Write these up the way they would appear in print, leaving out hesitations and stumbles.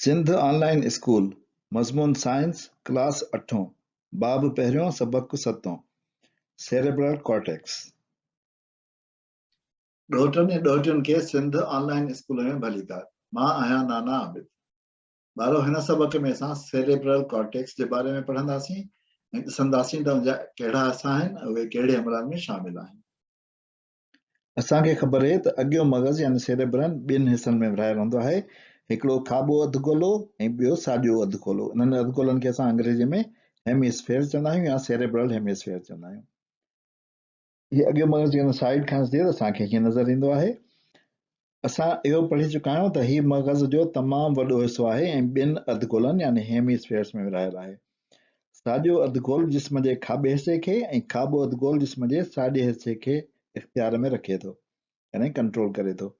Sindh online school मज़मून science class 8 बाब पहिरियों सबक 7 सेरेब्रल कॉर्टेक्स। ॾोहिटनि ऐं ॾोहिटियुनि खे सिंध ऑनलाइन स्कूल में भलीकार। मां आहियां नाना आबिद। ॿारो, हिन सबक में असां सेरेब्रल कॉर्टेक्स जे बारे में पढ़ंदासीं ऐं ॾिसंदासीं त उनजा कहिड़ा हिसा आहिनि, उहे कहिड़े अमलनि में शामिल आहिनि। असांखे ख़बर आहे त अॻियो मग़ज़ यानी सेरेब्रम ॿिनि हिसनि में विरहायल हूंदो आहे। हिकिड़ो खाॿो अधु गोलो ऐं ॿियो साॼो अधु गोलो। इन्हनि अधु गोलनि खे असां अंग्रेज़ी में हेमिस्फेयर चवंदा आहियूं या सेरेब्रल हेमिस्फेयर चवंदा आहियूं। हीअ अॻियो मग़ज़ जेकॾहिं साइड खां ॾिसजे त असांखे हीअं नज़र ईंदो आहे। असां इहो पढ़ी चुका आहियूं त हीउ मग़ज़ जो तमामु वॾो हिसो आहे ऐं ॿिनि अधु गोलनि यानी हेमिस्फेयर्स में विरहायल आहे। साॼो अधु गोल जिस्म जे खाॿे हिसे खे ऐं खाॿो अधु गोल जिस्म जे साॼे हिसे खे इख़्तियार में रखे थो, यानी कंट्रोल करे थो।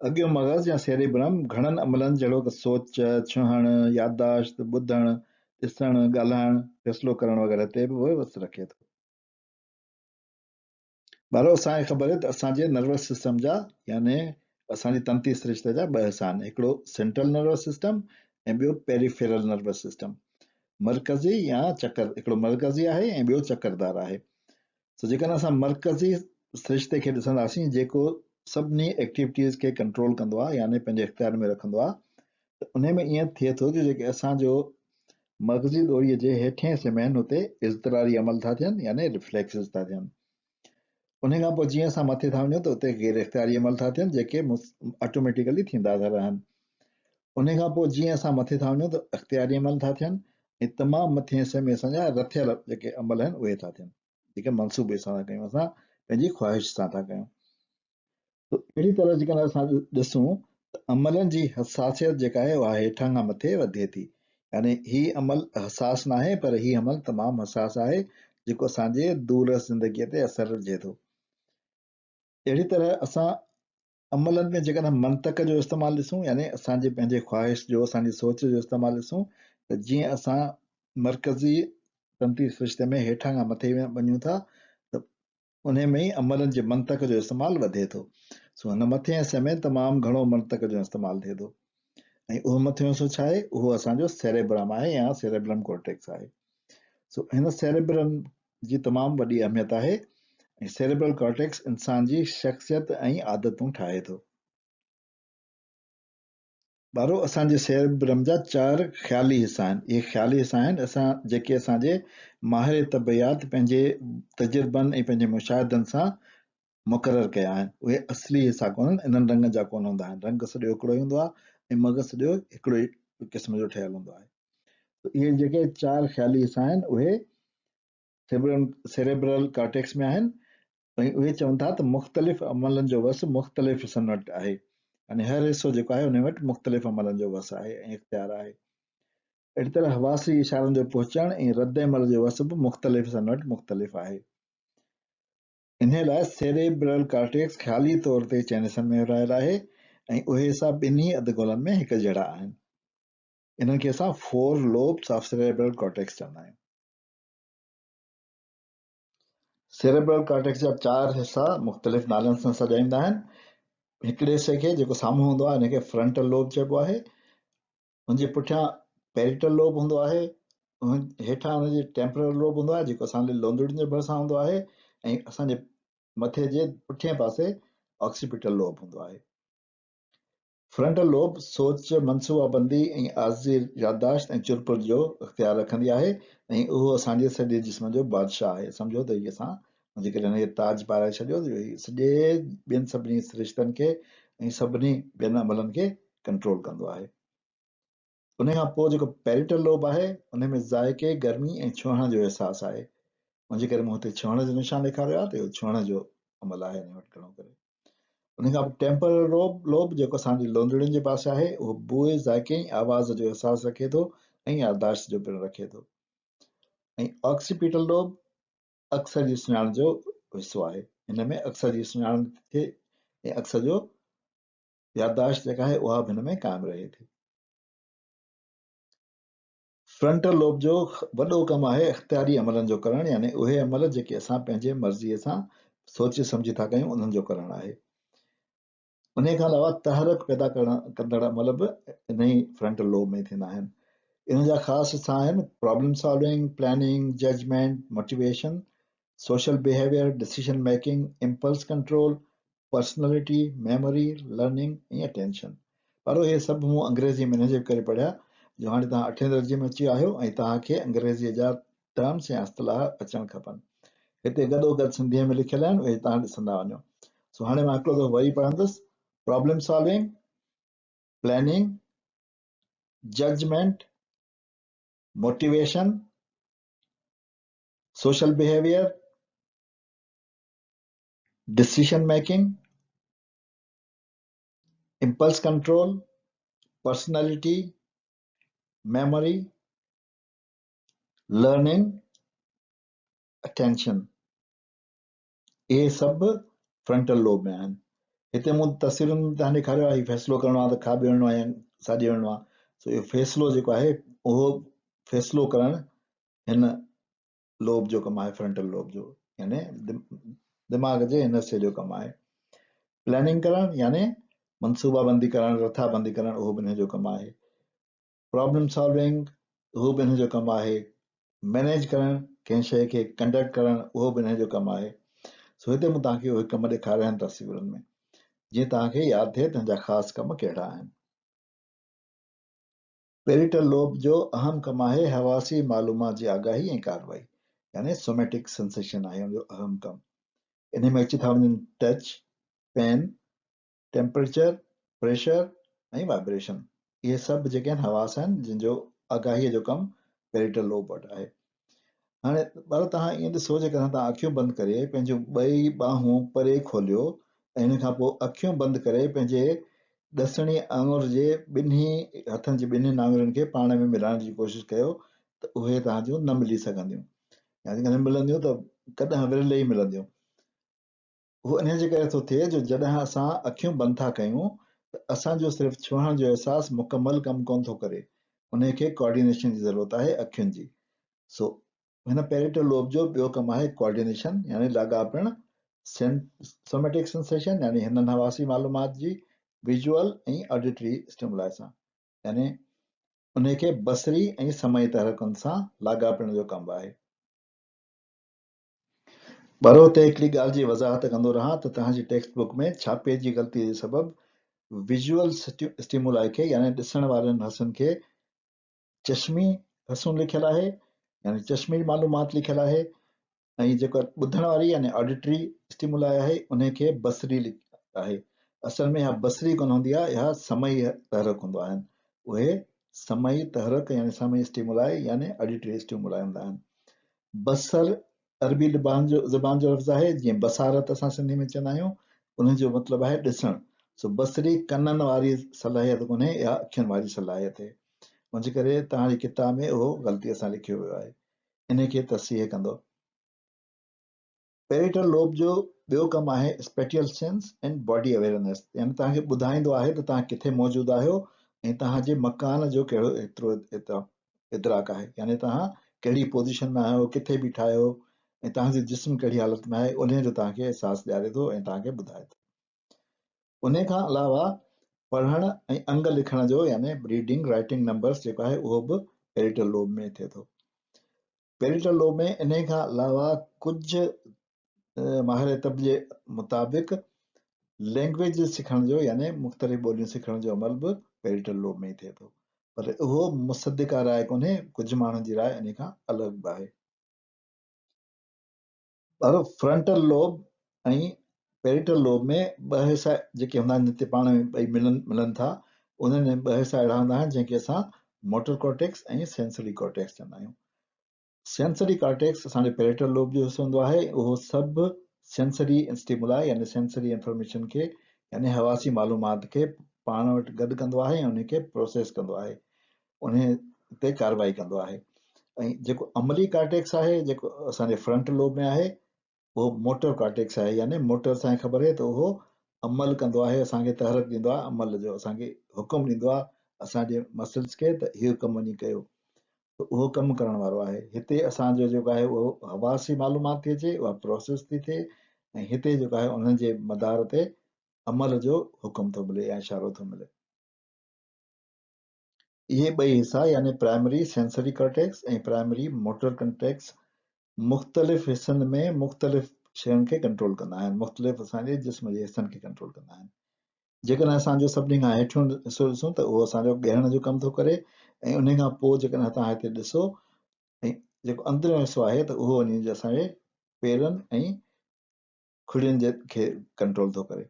अॻियो मग़ज़ या सेरेब्रम घणनि अमलनि जहिड़ो कि सोच, छुहण, याददाश्त, ॿुधण, ॾिसण, ॻाल्हाइण, फ़ैसिलो करण वग़ैरह ते बि वस रखे थो। ॿारो, असांखे ख़बर आहे त असांजे नर्वस सिस्टम जा यानी असांजी तंती सिरिश्ते जा ॿ हिसा आहिनि। हिकिड़ो सेंट्रल नर्वस सिस्टम ऐं ॿियो पेरिफेरल नर्वस सिस्टम। मरकज़ी या चकर, हिकिड़ो मरकज़ी आहे ऐं ॿियो चकरदार आहे। सो जेकॾहिं असां मरकज़ी सिरिश्ते खे ॾिसंदासीं जेको सभिनी एक्टिविटीज़ खे कंट्रोल कंदो आहे यानी पंहिंजे इख़्तियार में रखंदो आहे, त उन में ईअं थिए थो जो जेके असांजो मग़ज़ी ॾोरीअ जे हेठिएं हिसे में आहिनि उते इज़तिरारी अमल था थियनि यानी रिफ्लेक्सिस था थियनि। उन खां पोइ जीअं असां मथे था वञूं त उते गैर इख़्तियारी अमल था थियनि जेके ऑटोमेटिकली थींदा था रहनि। उन खां पोइ जीअं असां मथे था वञूं त इख़्तियारी अमल था थियनि ऐं तमामु मथे हिसे में असांजा रथियल जेके अमल आहिनि उहे था थियनि, जेके मनसूबे सां था कयूं, असां पंहिंजी ख़्वाहिश सां था कयूं। त अहिड़ी तरह जेकॾहिं असां ॾिसूं त अमलनि जी हसासियत जेका आहे उहा हेठां खां मथे वधे थी, यानी हीउ अमल हसास न आहे पर हीउ अमल तमामु हसास आहे जेको असांजे दूर ज़िंदगीअ ते असरु विझे थो। अहिड़ी तरह असां अमलनि में जेकॾहिं मंतक जो इस्तेमालु ॾिसूं यानी असांजे पंहिंजे ख़्वाहिश जो, असांजी सोच जो इस्तेमालु ॾिसूं त जीअं असां मरकज़ी तंती सिरिश्ते में हेठां खां मथे वञूं था त उन में ई अमलनि जे मंतक जो इस्तेमालु वधे थो। सो हिन मथे हिसे में तमामु घणो मंतक जो इस्तेमालु थिए थो ऐं उहो मथियों हिसो छा आहे, उहो असांजो सेरेब्रम आहे या सेरेब्रम कॉर्टेक्स आहे। सो हिन सेरेब्रम जी तमामु वॾी अहमियत आहे ऐं सेरेब्रल कॉर्टेक्स इंसान जी शख़्सियत ऐं आदतूं ठाहे थो। ॿारो, असांजे सेरेब्रम जा 4 ख़्याली हिसा आहिनि। इहे ख़्याली हिसा आहिनि जेके असांजे माहिर तबियात पंहिंजे तजुर्बनि ऐं पंहिंजे मुशाहिदनि सां मुक़ररु कया आहिनि। उहे असली हिसा कोन आहिनि, इन्हनि रंग जा कोन हूंदा आहिनि। रंग सॼो हिकिड़ो ई हूंदो आहे ऐं मग़ज़ सॼो हिकिड़ो ई क़िस्म जो ठहियलु हूंदो आहे। त इहे जेके 4 ख़्याली हिसा आहिनि उहे सेरेब्रल कॉर्टेक्स में आहिनि ऐं उहे चवनि था त मुख़्तलिफ़ अमलनि जो वस मुख़्तलिफ़ हिसनि वटि आहे, यानी हर हिसो जेको आहे उन वटि मुख़्तलिफ़ अमलनि जो वस आहे ऐं इख़्तियार आहे। अहिड़ी तरह हवासी इशारनि जो पहुचण ऐं रद्द अमल जो वस बि मुख़्तलिफ़ हिसनि वटि मुख़्तलिफ़ आहे। इन लाइ सेरेब्रल कॉर्टेक्स ख़्याली तौर ते 4 हिसनि में विरहायल आहे ऐं उहे हिसा ॿिन्ही अधु गोलनि में हिकु जहिड़ा आहिनि। इन्हनि खे असां 4 लोब्स ऑफ सेरेब्रल कॉर्टेक्स चवंदा आहियूं। सेरेब्रल कॉर्टेक्स जा 4 हिसा मुख़्तलिफ़ नालनि सां सॼाईंदा आहिनि। हिकिड़े हिसे खे जेको साम्हूं हूंदो आहे हिनखे फ्रंटल लोब चइबो आहे। हुनजे पुठियां पेरिटल लोब हूंदो आहे। हेठां हुनजे टेम्पोरल लोब हूंदो आहे जेको असांजे लोंदड़ियुनि जे भरिसां हूंदो आहे ऐं असांजे मथे जे पुठिएं पासे ऑक्सीपिटल लोब हूंदो आहे। फ्रंटल लोब सोच, मनसूबाबंदी ऐं आज़ी याददाश्त ऐं चुरपुर जो इख़्तियार रखंदी आहे ऐं उहो असांजे सॼे जिस्म जो बादशाह आहे। सम्झो त इहे असां जेकॾहिं हिनखे ताज पाराए छॾियो त सॼे ॿियनि सभिनी सिरिश्तनि खे ऐं सभिनी ॿियनि अमलनि खे कंट्रोल कंदो आहे। उन खां पोइ जेको पेरिटल लोब आहे उन में ज़ाइक़े, गर्मी ऐं छुहण जो अहसासु आहे। उनजे करे मूं हुते छुहण जो निशान ॾेखारियो आहे त इहो छुहण जो अमल आहे हिन वटि घणो करे। उन खां पोइ टेम्पोरल लोब जेको असांजी लोंदड़ियुनि जे पासे आहे, उहो बुए, ज़ाइक़े ऐं आवाज़ जो अहसासु रखे थो ऐं याददाश्त जो पिणु रखे थो। ऐं ऑक्सीपिटल लोब अक्सर जी सुञाण जो हिसो आहे। हिन में अक्सर जी सुञाण थे ऐं अक्सर जो याददाश्त जेका आहे उहा बि हिन में क़ाइमु रहे थी। फ्रंटल लोब जो वॾो कमु आहे इख़्तियारी अमलनि जो करणु, यानी उहे अमल जेके असां पंहिंजे मर्ज़ीअ सां सोचे सम्झी था कयूं उन्हनि जो करणु आहे। उन खां अलावा तहरक पैदा कंदड़ अमल बि इन ई फ्रंटल लोब में थींदा आहिनि। इन जा ख़ासि हिस्सा आहिनि problem solving, planning, judgement, motivation, social behaviour, decision making, impulse control, personality, memory, learning ऐं अटेंशन। पर इहे सभु मूं अंग्रेज़ी में हिनजे करे पढ़िया जो हाणे तव्हां 8 दर्जे में अची विया आहियो ऐं तव्हांखे अंग्रेज़ीअ जा टर्म्स या इस्तिलाह अचणु खपनि। हिते गॾोगॾु सिंधीअ में लिखियल आहिनि, उहे तव्हां ॾिसंदा वञो। सो हाणे मां हिकिड़ो दफ़ो वरी पढ़ंदुसि। Problem solving, planning, judgement, motivation, social behavior, decision making, impulse control, personality, memory, learning, attention, ये सब फ्रंटल लोब में आहिनि। हिते मूं तस्वीरुनि में तव्हां ॾेखारियो आहे फ़ैसिलो करणो आहे त खा ॿिहणो आहे या साॼे वञिणो आहे। सो इहो फ़ैसिलो जेको आहे उहो फ़ैसिलो करणु हिन लोब जो कमु आहे, फ्रंटल लोब जो, यानी दिमाग़ जे हिन हिसे जो कमु आहे। प्लानिंग करणु यानी मनसूबाबंदी करणु, रथाबंदी करणु, उहो बि हिन जो कमु आहे। प्रॉब्लम सॉल्विंग, उहो बि हिन जो कमु आहे। मैनेज करणु, कंहिं शइ खे कंडक्ट करणु, उहो बि हिन जो कमु आहे। सो हिते मूं तव्हांखे उहे कम ॾेखारिया आहिनि तस्वीरुनि में, जीअं तव्हांखे यादि थिए त हिन जा ख़ासि कम कहिड़ा आहिनि। पेरिटल लोब जो अहम कमु आहे हवासी मालूमात जी आगाही ऐं कार्रवाई, यानी सोमेटिक सेंसेशन आहे हुन जो अहम कमु। इन में अची था वञनि टच, पेन, टेम्परेचर, प्रेशर ऐं वाइब्रेशन। इहे सभु जेके आहिनि हवास आहिनि जिन जो आगाहीअ जो कमु पेरिटल लोब वटि आहे। हाणे ॿार तव्हां ईअं ॾिसो जेकॾहिं तव्हां अखियूं बंदि करे पंहिंजूं ॿई ॿाहूं परे खोलियो ऐं हिन खां पोइ अखियूं बंदि करे पंहिंजे ॾसणी आङुर जे ॿिन्ही हथनि जी ॿिन्ही आङुरियुनि खे पाण में मिलाइण जी कोशिशि कयो त उहे तव्हांजूं न मिली सघंदियूं, या जेकॾहिं मिलंदियूं त कॾहिं विरले ई मिलंदियूं। उहो इन जे करे थो थिए जो जॾहिं असां अखियूं बंदि था कयूं त असांजो सिर्फ़ु छुहण जो अहसासु मुकमल कमु कोन थो करे, उनखे कोऑर्डिनेशन जी ज़रूरत आहे अखियुनि जी। सो हिन पेरिटल लोब जो ॿियो कमु आहे कोऑर्डिनेशन, यानी लाॻापण, सोमेटिक सेंसेशन यानी हिननि हवासी मालूमात जी, विजुअल ऐं ऑडिटरी स्टिमुलाई सां, यानी उनखे बसरी ऐं समई तहरकुनि सां लाॻापण जो कमु आहे। बरो ते हिकिड़ी ॻाल्हि जी वज़ाहत कंदो रहां त तव्हांजी टेक्स्ट बुक में छापे जी ग़लती जे सबबु विजुअल स्टिमुलाई खे यानी ॾिसण वारनि हसनि खे चश्मी हसूं लिखियल आहे, यानी चश्मी मालूमात लिखियल आहे, ऐं जेको ॿुधण वारी यानी ऑडिटरी स्टिमुलाई आहे उनखे बसरी आहे। असल में इहा बसरी कोन हूंदी आहे, इहा समई तहरक हूंदो आहिनि। उहे समई तहरक यानी समई स्टिमुलाई यानी ऑडिटरी स्टिमुलाई हूंदा आहिनि। बसर अरबी ज़बान जो लफ़्ज़ आहे, जीअं बसारत असां सिंधी में चवंदा आहियूं, उन जो मतिलबु आहे ॾिसणु। सो बसरी कननि वारी सलाहियत कोन्हे, इहा अखियुनि वारी सलाहियत आहे। उनजे करे तव्हांजी किताब में उहो ग़लतीअ सां लिखियो वियो आहे, इनखे तस्सीह कंदो। पेरिटल लोब जो ॿियो कमु आहे spatial sense and body awareness, यानी तव्हांखे ॿुधाईंदो आहे त तव्हां किथे मौजूदु आहियो ऐं तव्हांजे मकान जो कहिड़ो एतिरो इदराक आहे, यानी तव्हां कहिड़ी पोज़ीशन में आहियो, किथे बीठा आहियो ऐं तव्हांजो जिस्म कहिड़ी हालत में आहे, उन जो तव्हांखे अहसासु ॾियारे थो ऐं तव्हांखे ॿुधाए थो। उन खां अलावा पढ़णु ऐं अंग लिखण जो यानी रीडिंग राइटिंग नंबर्स जेको आहे उहो बि पेरिटल लोब में थिए थो। पेरिटल लोब में इन खां अलावा कुझु माहिर तब जे मुताबिक़ लैंग्वेज सिखण जो यानी मुख़्तलिफ़ ॿोलियूं सिखण जो अमल बि पेरिटल लोब में ई थिए थो, पर उहो मुसदिका राय कोन्हे, कुझु माण्हुनि जी राय इन खां अलॻि बि आहे। पर फ्रंटल लोब ऐं पेरिटल लोब में ॿ हिसा जेके हूंदा आहिनि जिते पाण में ॿई मिलनि था, उन्हनि में ॿ हिसा अहिड़ा हूंदा आहिनि जंहिंखे असां मोटर कॉर्टेक्स ऐं सेंसरी कॉर्टेक्स चवंदा आहियूं। सेंसरी कॉर्टेक्स असांजे पेरिटल लोब जो हिसो हूंदो आहे, उहो सभु सेंसरी स्टिमुलाई यानी सेंसरी इंफॉर्मेशन खे यानी हवासी मालूमात खे पाण वटि गॾु कंदो आहे ऐं उनखे प्रोसेस कंदो आहे, उन ते कार्रवाई कंदो आहे। ऐं जेको अमली कॉर्टेक्स आहे जेको असांजे फ्रंट लोब में आहे, उहो मोटर कॉर्टेक्स आहे, यानी मोटर असांखे ख़बर आहे त उहो अमल कंदो आहे, असांखे तहरक ॾींदो आहे अमल जो, असांखे हुकुम ॾींदो आहे असांजे मसल्स खे त इहो कमु वञी कयो, त उहो कमु करण वारो आहे। हिते असांजो जेको आहे उहो हवासी मालूमात थी अचे, उहा प्रोसेस थी थिए, ऐं हिते जेको आहे उन्हनि जे मदार ते अमल जो हुकुम थो मिले या इशारो थो मिले। इहे ॿई हिस्सा यानी प्राइमरी सेंसरी कॉर्टेक्स ऐं प्राइमरी मोटर कॉर्टेक्स मुख़्तलिफ़ हिस्सनि में मुख़्तलिफ़ शयुनि खे कंट्रोल कंदा आहिनि, मुख़्तलिफ़ असांजे जिस्म जे हिस्सनि खे कंट्रोल कंदा आहिनि। जेकॾहिं असांजो सभिनी खां हेठियों हिसो ॾिसूं त उहो असांजो ॻहण जो कमु थो करे, ऐं उन खां पोइ जेकॾहिं तव्हां हिते ॾिसो ऐं जेको अंदरियों हिसो आहे त उहो वञी असांजे पेरनि ऐं खुड़ियुनि जे खे कंट्रोल थो करे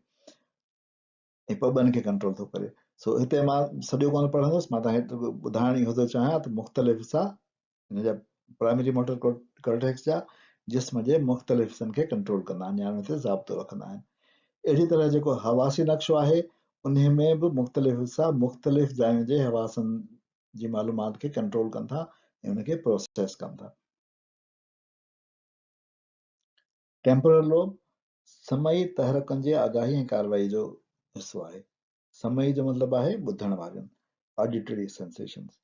ऐं पॿनि खे कंट्रोल थो करे। सो हिते मां सॼो कोन पढ़ंदुसि, मां तव्हांखे ॿुधाइण इहो थो चाहियां त मुख़्तलिफ़ हिसा हिन जा प्राइमरी मोटर कॉर्टेक्स जा जिस्म जे मुख़्तलिफ़ हिस्सनि खे कंट्रोल कंदा आहिनि या उन ते ज़ाब्तो रखंदा आहिनि। अहिड़ी तरह जेको हवासी नक्शो आहे उन में बि मुख़्तलिफ़ हिसा मुख़्तलिफ़ जायुनि जे हवासनि जी मालूमात खे कंट्रोल कनि था ऐं उनखे प्रोसेस कनि था। टेम्पोरल लोब समई तहरकनि जे आगाही ऐं कारवाई जो हिसो आहे। समई जो मतिलबु आहे ॿुधण वारनि, ऑडिटरी सेंसेशंस।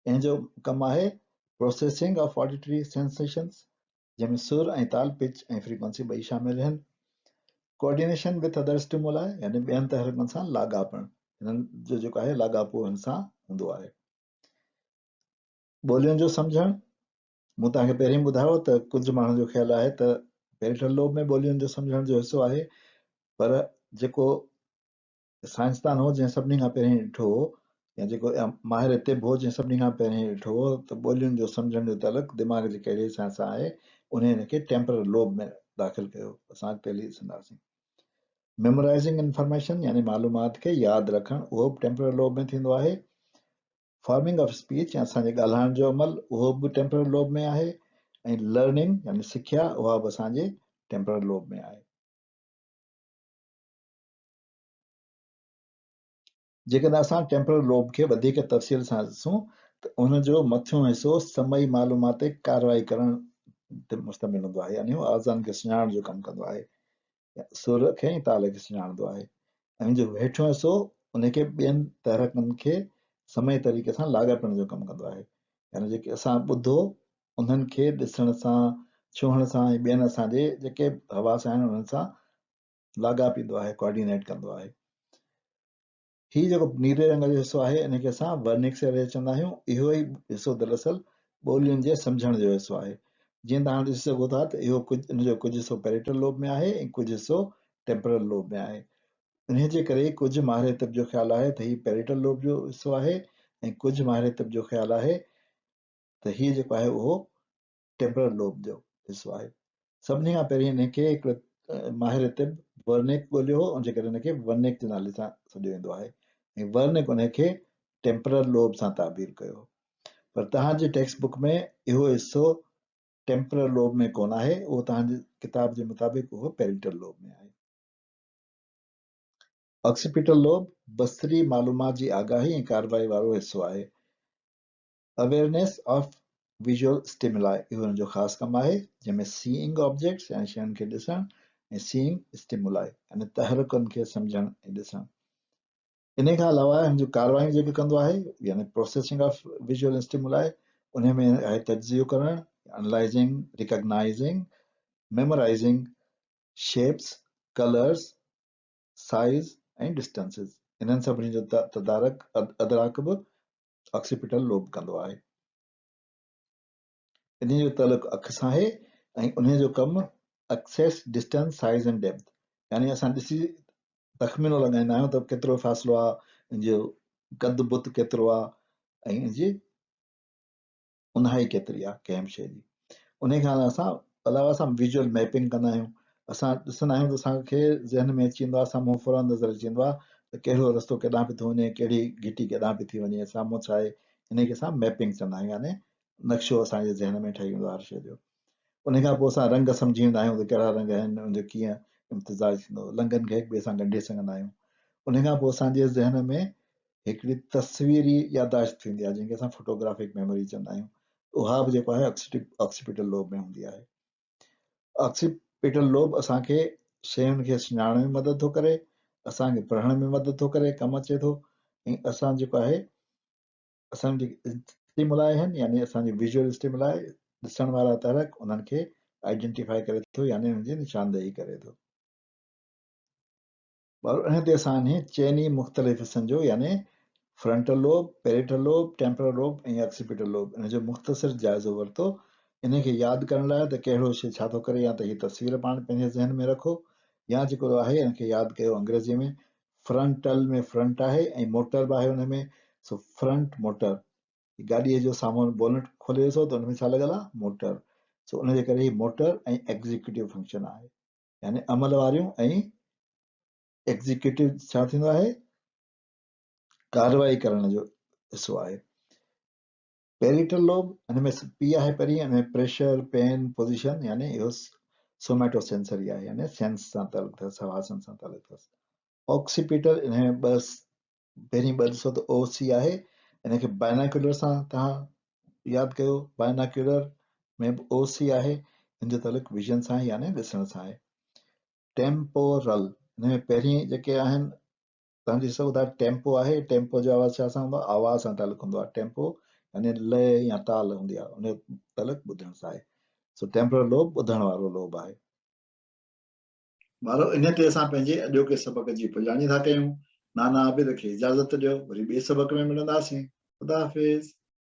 इन जो कमु आहे प्रोसेसिंग ऑफ ऑडिटरी सेंसेशंस, जंहिंमें सुर ऐं ताल, पिच ऐं फ्रीक्वेंसी ॿई शामिल आहिनि। कोऑर्डिनेशन विथ अदर स्टिमुलाई यानी ॿियनि तहरकनि सां लाॻापण, हिननि जो जेको आहे लाॻापो हिन सां हूंदो आहे। ॿोलियुनि जो सम्झणु, मूं तव्हांखे पहिरीं ॿुधायो त कुझु माण्हुनि जो ख़्यालु आहे त पेरिटल लोब में ॿोलियुनि जो सम्झण जो हिसो आहे, पर जेको साइंसदान हो जंहिं सभिनी खां पहिरीं ॾिठो हो या जेको माहिर तिब हो जंहिं सभिनी खां पहिरीं ॾिठो हो त ॿोलियुनि जो सम्झण जो तलक दिमाग़ जे कहिड़े हिस्से सां आहे, उन हिनखे टेम्परल लोब में दाख़िल कयो। असां पहले ॾिसंदासीं मेमोराइज़िंग इंफॉर्मेशन यानी मालूमात खे यादि रखणु, उहो बि टेम्परल लोब में थींदो आहे। फॉर्मिंग ऑफ स्पीच या असांजे ॻाल्हाइण जो अमल, उहो बि टेम्परल लोब में आहे। ऐं लर्निंग यानी सिख्या, उहा बि असांजे टेम्परल लोब में आहे। जेकॾहिं असां टेम्परल लोब खे वधीक तफ़सील सां ॾिसूं त उन जो मथियों हिसो समई मालूमात ते कारवाई करण ते मुश्तमिल हूंदो आहे, यानी उहो आज़ान खे सुञाणण जो कमु कंदो आहे, सुर खे ऐं ताल खे सुञाणंदो आहे। ऐं जो हेठियों हिसो उनखे ॿियनि तहरकनि खे समय तरीक़े सां लाॻापण जो कमु कंदो आहे, यानी जेके असां ॿुधो उन्हनि खे ॾिसण सां, छुहण सां ऐं ॿियनि असांजे जेके हवास आहिनि उन्हनि सां लाॻापींदो आहे, कोऑर्डिनेट कंदो आहे। ही जेको नीरे रंग जो हिसो आहे इनखे असां वर्निक्स एरिया चवंदा आहियूं। इहो ई हिसो दरअसल ॿोलियुनि जे सम्झण जो हिसो आहे। जीअं तव्हां ॾिसी सघो था त इहो कुझु इनजो कुझु हिसो पेरिटल लोब में आहे ऐं कुझु हिसो टेम्परल लोब में आहे। इन जे करे कुझु माहिर तिब जो ख़्यालु आहे त हीउ पेरिटल लोब जो हिसो आहे ऐं कुझु माहिर तिब जो ख़्यालु आहे त हीउ जेको आहे उहो टेम्परल लोब जो हिसो आहे। सभिनी खां पहिरीं हिनखे हिकिड़ो माहिर तिब वर्निक ॻोल्हियो हो, जेकॾहिं हिनखे वर्निक जे नाले सां सॾियो वेंदो आहे, ऐं वर्निक उनखे टेम्परल लोब सां ताबीर कयो। पर तव्हांजी टेक्स्ट बुक में इहो हिसो टेम्परल लोब में कोन आहे, उहो तव्हांजी किताब जे मुताबिक़ उहो पेरिटल लोब में आहे। ऑक्सीपिटल लोब बसरी मालूमात जी आगाही ऐं कारवाई वारो हिसो आहे। अवेयरनेस ऑफ विजुअल स्टिमुलाई, इहो हुन जो ख़ासि कमु आहे, जंहिंमें सीइंग ऑब्जेक्ट्स यानी शयुनि खे ॾिसणु ऐं सीइंग स्टिमुलाई यानी तहरकनि खे सम्झणु ऐं ॾिसणु। इन खां अलावा हिन जूं कारवायूं जेके कंदो आहे यानी प्रोसेसिंग ऑफ विजुअल स्टिमुलाई, उन में आहे तजियो करणु, एनालाइज़िंग, रिकॉग्नाइज़िंग, मेमोराइज़िंग शेप्स, कलर्स, साइज़ ऐं डिस्टेंसिस। इन्हनि सभिनी जो तदारक अदराक बि ऑक्सीपिटल लोब कंदो आहे। इन जो तलक अखि सां आहे ऐं उन जो कमु access, distance, size and depth, यानी असां ॾिसी तखमीनो लॻाईंदा आहियूं त केतिरो फ़ासिलो आहे, इन जो कद बुत केतिरो आहे ऐं इन जी उन्हाई केतिरी आहे कंहिं बि शइ जी। उन खां अलावा असां विजुअल मैपिंग कंदा आहियूं। असां ॾिसंदा आहियूं त असांखे ज़हन में अची वेंदो आहे, साम्हूं फौरन नज़र अची वेंदो आहे त कहिड़ो रस्तो केॾांहुं पियो थो वञे, कहिड़ी घिटी केॾांहुं पई थी वञे, साम्हूं छा आहे, इनखे असां मैपिंग चवंदा आहियूं, यानी नक्शो असांजे ज़हन में ठही वेंदो आहे हर शइ जो। उन खां पोइ असां रंग सम्झी वेंदा आहियूं त कहिड़ा रंग आहिनि, उनजो कीअं इम्तिज़ाज थींदो, लंगनि खे हिक ॿिए सां ॻंढे सघंदा आहियूं। उन खां पोइ असांजे ज़हन में हिकिड़ी तस्वीरी यादाश्त थींदी आहे, जंहिंखे असां फोटोग्राफिक मेमोरी चवंदा आहियूं। उहा बि जेको आहे ऑक्सीपिटल लोब में हूंदी आहे। ऑक्सीपिटल लोब असांखे शयुनि खे सुञाणण में मदद थो करे, असांखे पढ़ण में मदद थो करे, कमु अचे थो, ऐं असां जेको आहे असांजी स्टिमुलाई आहिनि यानी असांजी विजुअल स्टिमुलाई, ॾिसण वारा तहरक उन्हनि खे आइडेंटिफाई करे थो, यानी हुननि जी निशानदेही करे थो। और इन ते असां ने चइनी मुख़्तलिफ़ हिस्सनि जो यानी frontal lobe, parietal lobe, temporal lobe ऐं ऑक्सीपिटल लोब इन जो मुख़्तसिर जाइज़ो वरितो। इन खे यादि करण लाइ त कहिड़ो शइ छा थो करे या त हीअ तस्वीर पाण पंहिंजे ज़हन में रखो या जेको आहे इन खे यादि कयो अंग्रेज़ीअ में फ्रंटल में फ्रंट आहे ऐं मोटर बि आहे हुन में। सो फ्रंट मोटर, गाॾीअ जो सामान बोनट खोले ॾिसो त हुन में छा लॻल आहे? मोटर। सो उन जे करे ही मोटर ऐं एग्ज़ीक्यूटिव फंक्शन आहे, यानी अमल वारियूं ऐं एग्ज़ीक्यूटिव छा थींदो आहे? कार्रवाई करण जो हिस्सो आहे। पेरिटल लोब हिन में पी आहे पहिरीं, हिन में प्रेशर, पेन, पोज़ीशन यानी इहो सोमैटोसेंसरी आहे, यानी सेंस सां तालुक अथसि, हवासनि सां तालुक अथसि। ऑक्सीपिटल हिन में पहिरीं ॿ ॾिसो त ओ सी आहे, हिन खे बायनाक्यूलर सां तव्हां यादि कयो, बायनाक्यूलर में बि ओ सी आहे, हिन जो तालुक विजन सां आहे यानी ॾिसण सां आहे। टेम्पोरल हिन में पहिरीं जेके आहिनि तव्हां ॾिसो था टेम्पो आहे, टेम्पो जो आवाज़ छा सां हूंदो आहे? आवाज़ सां तालुक हूंदो आहे। टेम्पो यानी लय या ताल हूंदी आहे, उन जो तालुक ॿुधण सां आहे। सो टेम्पोरल लोब ॿुधण वारो लोब आहे। ॿारो इन ते असां पंहिंजे अॼोके सबक जी पुॼाणी था कयूं। नाना आबिद खे इजाज़त ॾियो, वरी ॿिए सबक में मिलंदासीं। ख़ुदा हाफ़िज़।